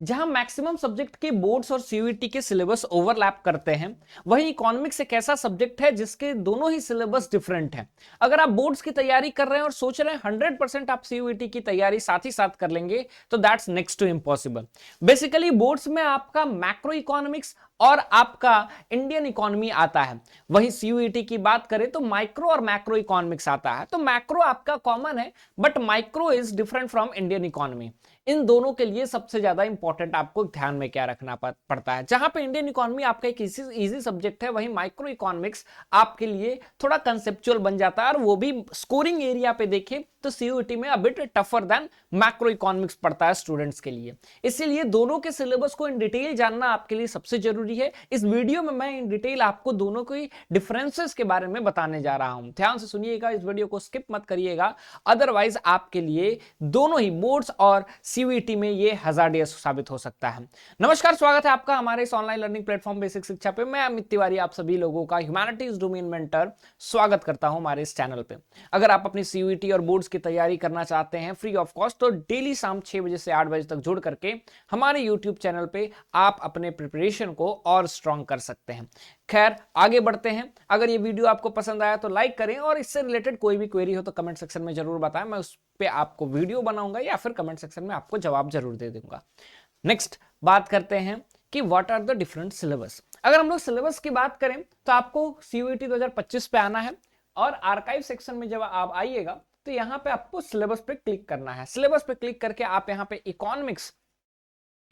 जहां maximum subject के boards और सीयूईटी के सिलेबस ओवरलैप करते हैं, वहीं इकोनॉमिक्स एक ऐसा सब्जेक्ट है जिसके दोनों ही सिलेबस डिफरेंट हैं। अगर आप बोर्ड्स की तैयारी कर रहे हैं और सोच रहे हैं 100% आप सीयूईटी की तैयारी साथ ही साथ कर लेंगे, तो that's next to impossible. Basically boards में आपका मैक्रो इकोनॉमिक्स और आपका इंडियन इकोनॉमी आता है, वहीं सीयूईटी की बात करें तो माइक्रो और मैक्रो इकोनॉमिक्स आता है। तो मैक्रो आपका कॉमन है, but micro is different from Indian economy. इन दोनों के लिए सबसे ज्यादा इंपॉर्टेंट आपको ध्यान में क्या रखना पड़ता है। जहां पे इंडियन इकोनॉमी आपका एक इजी सब्जेक्ट है, वहीं माइक्रो इकोनॉमिक्स आपके लिए थोड़ा कंसेप्चुअल बन जाता है, और वो भी स्कोरिंग एरिया पे देखें तो सीयूईटी में a bit tougher than macro economics पड़ता है स्टूडेंट्स के लिए। इसीलिए दोनों के सिलेबस को इन डिटेल जानना आपके लिए सबसे जरूरी है। इस वीडियो में मैं इन डिटेल आपको दोनों के डिफरेंसेस के बारे में बताने जा रहा हूं। ध्यान से सुनिएगा, इस वीडियो को स्किप मत करिएगा, अदरवाइज आपके लिए दोनों ही बोर्ड्स और सीयूईटी में ये हजार्डियस साबित हो सकता है। नमस्कार, स्वागत है आपका हमारे इस ऑनलाइन लर्निंग प्लेटफॉर्म बेसिक शिक्षा पे। मैं अमित तिवारी आप सभी लोगों का ह्यूमैनिटीज डोमेन मेंटर स्वागत करता हूं हमारे इस चैनल पे। अगर आप अपनी सीयूईटी और बोर्ड्स की तैयारी करना चाहते हैं फ्री ऑफ कॉस्ट, तो डेली शाम 6 बजे से 8 बजे तक जुड़ करके हमारे यूट्यूब चैनल पे आप अपने प्रिपरेशन को और स्ट्रॉन्ग कर सकते हैं। खैर, आगे बढ़ते हैं। अगर ये वीडियो आपको पसंद आया तो लाइक करें, और इससे रिलेटेड कोई भी क्वेरी हो तो कमेंट सेक्शन में जरूर बताएं। मैं उस पे आपको वीडियो बनाऊंगा या फिर कमेंट सेक्शन में आपको जवाब जरूर दे दूंगा। नेक्स्ट बात करते हैं कि what are the different syllabus. अगर हम लोग सिलेबस की बात करें तो आपको सीयूईटी 2025 पे आना है, और आर्काइव सेक्शन में जब आप आइएगा तो यहाँ पे आपको सिलेबस पे क्लिक करना है। सिलेबस पे क्लिक करके आप यहाँ पे इकोनॉमिक्स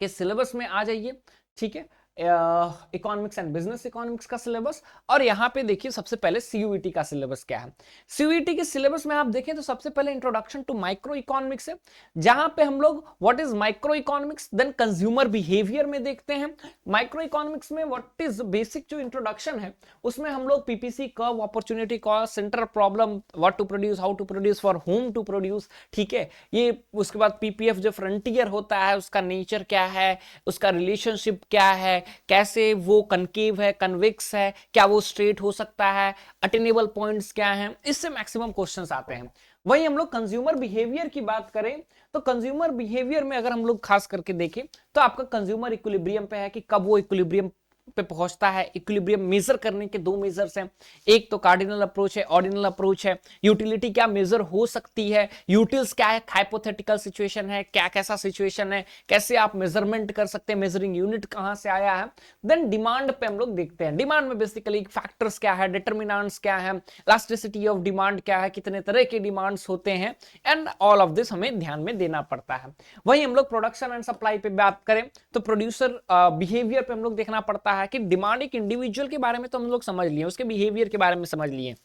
के सिलेबस में आ जाइए। ठीक है, इकोनॉमिक्स एंड बिजनेस इकोनॉमिक्स का सिलेबस, और यहां पे देखिए सबसे पहले सीयूईटी का सिलेबस क्या है। सीयूईटी के सिलेबस में आप देखें तो सबसे पहले इंट्रोडक्शन टू माइक्रो इकोनॉमिक्स है, जहां पे हम लोग what is micro economics, then consumer behaviour में देखते हैं। माइक्रो इकोनॉमिक्स में व्हाट इज बेसिक जो इंट्रोडक्शन है, उसमें हम लोग PPC curve, opportunity cost, central problem, what to produce, how to produce, for whom to produce. ठीक है, ये उसके बाद पीपीएफ जो फ्रंटियर होता है उसका नेचर क्या है, उसका रिलेशनशिप क्या है, कैसे वो कनकेव है, कन्वेक्स है, क्या वो स्ट्रेट हो सकता है, अटेनेबल पॉइंट्स क्या हैं, इससे मैक्सिमम क्वेश्चंस आते हैं। वहीं हम लोग कंज्यूमर बिहेवियर की बात करें तो कंज्यूमर बिहेवियर में अगर हम लोग खास करके देखें तो आपका कंज्यूमर इक्विलिब्रियम पे है कि कब वो इक्विलिब्रियम पे पहुंचता है। इक्विलिब्रियम मेजर करने के दो मेजर्स हैं, एक तो कार्डिनल अप्रोच है, ऑर्डिनल अप्रोच है। यूटिलिटी क्या मेजर हो सकती है, यूटिल्स क्या है, हाइपोथेटिकल सिचुएशन है, क्या कैसा सिचुएशन है, कैसे आप मेजरमेंट कर सकते हैं, मेजरिंग यूनिट कहां से आया है। देन डिमांड पे हम लोग देखते हैं, डिमांड में बेसिकली फैक्टर्स क्या है, डिटर्मिनेंट्स क्या है, इलास्टिसिटी ऑफ डिमांड क्या है, कितने तरह के डिमांड्स होते हैं, एंड ऑल ऑफ दिस हमें ध्यान में देना पड़ता है। वहीं हम लोग प्रोडक्शन एंड सप्लाई पे बात करें तो प्रोड्यूसर बिहेवियर पे हम लोग देखना पड़ता है कि डिमांड एक इंडिविजुअल के बारे में तो हम लोग समझ लिए, उसके बिहेवियर के बारे में समझ लिए।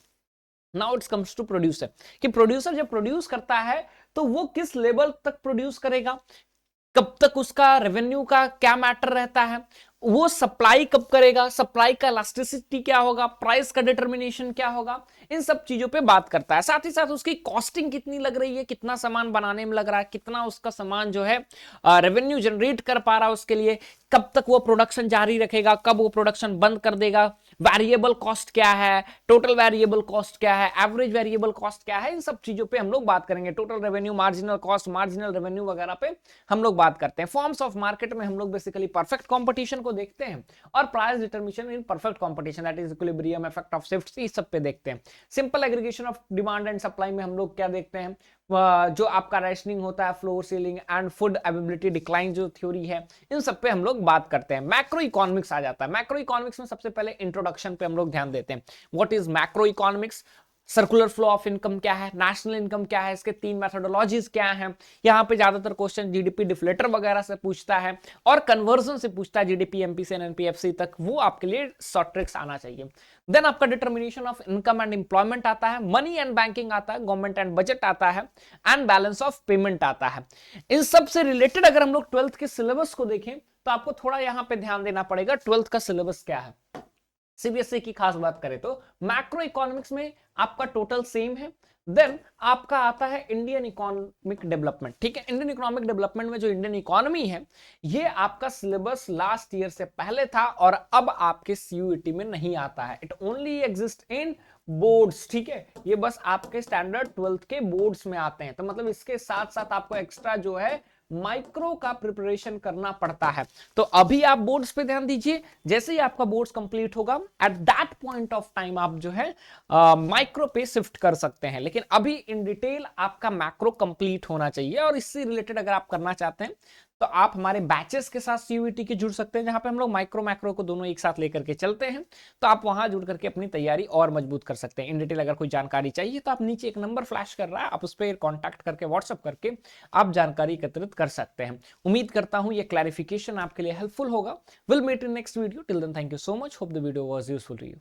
Now it's comes to producer, कि प्रोड्यूसर जब प्रोड्यूस करता है तो वो किस लेवल तक प्रोड्यूस करेगा, कब तक उसका रेवेन्यू का क्या मैटर रहता है, वो सप्लाई कब करेगा, सप्लाई का इलास्टिसिटी क्या होगा, प्राइस का डिटर्मिनेशन क्या होगा, इन सब चीजों पे बात करता है। साथ ही साथ उसकी कॉस्टिंग कितनी लग रही है, कितना सामान बनाने में लग रहा है, कितना उसका सामान जो है रेवेन्यू जनरेट कर पा रहा है उसके लिए, कब तक वो प्रोडक्शन जारी रखेगा, कब वो प्रोडक्शन बंद कर देगा, वेरिएबल कॉस्ट क्या है, टोटल वेरिएबल कॉस्ट क्या है, एवरेज वेरिएबल कॉस्ट क्या है, इन सब चीजों पे हम लोग बात करेंगे। Total revenue, marginal cost, marginal revenue वगैरह पे हम लोग बात करते हैं। फॉर्म्स ऑफ मार्केट में हम लोग बेसिकली परफेक्ट कंपटीशन को देखते हैं, और price determination in perfect competition, that is equilibrium, effect of shifts, इस सब पे देखते हैं। Simple aggregation of demand and supply में हम लोग क्या देखते हैं, जो आपका रैशनिंग होता है, floor ceiling and food availability decline जो थ्योरी है, इन सब पे हम लोग बात करते हैं। मैक्रो इकोनॉमिक्स आ जाता है। मैक्रो इकोनॉमिक्स में सबसे पहले इंट्रोडक्शन पे हम लोग ध्यान देते हैं। What is macro economics, circular flow of income क्या है, नेशनल इनकम क्या है, इसके 3 मेथोडोलॉजीज क्या हैं। यहाँ पे ज्यादातर क्वेश्चन जीडीपी डिफ्लेटर वगैरह से पूछता है, और कन्वर्जन से पूछता है, जीडीपी एमपी से एनपीएफसी तक, वो आपके लिए शॉर्ट ट्रिक्स आना चाहिए। देन आपका determination of income and employment आता है, मनी एंड बैंकिंग आता है, गवर्नमेंट एंड बजट आता है, एंड बैलेंस ऑफ पेमेंट आता है। इन सब से रिलेटेड अगर हम लोग 12th के सिलेबस को देखें तो आपको थोड़ा यहाँ पे ध्यान देना पड़ेगा 12th का सिलेबस क्या है। सीबीएसई की खास बात करें तो मैक्रो इकोनॉमिक्स में आपका टोटल सेम है। देन आपका आता है इंडियन इकोनॉमिक डेवलपमेंट। ठीक है, इंडियन इकोनॉमिक डेवलपमेंट में जो इंडियन इकोनॉमी है, ये आपका सिलेबस लास्ट ईयर से पहले था और अब आपके सीयूईटी में नहीं आता है। It only exist in boards. ठीक है, ये बस आपके स्टैंडर्ड 12th के बोर्ड्स में आते हैं। तो मतलब इसके साथ साथ आपको एक्स्ट्रा जो है माइक्रो का प्रिपरेशन करना पड़ता है। तो अभी आप बोर्ड्स पे ध्यान दीजिए, जैसे ही आपका बोर्ड्स कंप्लीट होगा at that point of time आप जो है माइक्रो पे शिफ्ट कर सकते हैं। लेकिन अभी इन डिटेल आपका मैक्रो कंप्लीट होना चाहिए, और इससे रिलेटेड अगर आप करना चाहते हैं तो आप हमारे बैचेस के साथ सीयूईटी के जुड़ सकते हैं, जहां पे हम लोग माइक्रो मैक्रो को दोनों एक साथ लेकर के चलते हैं। तो आप वहां जुड़ करके अपनी तैयारी और मजबूत कर सकते हैं। इन डिटेल अगर कोई जानकारी चाहिए तो आप नीचे एक नंबर फ्लैश कर रहा है, आप उस पर कॉन्टैक्ट करके व्हाट्सअप करके आप जानकारी एकत्रित कर सकते हैं। उम्मीद करता हूं ये क्लैरिफिकेशन आपके लिए हेल्पफुल होगा। Will meet in next video, till then thank you so much, hope the video was useful to you.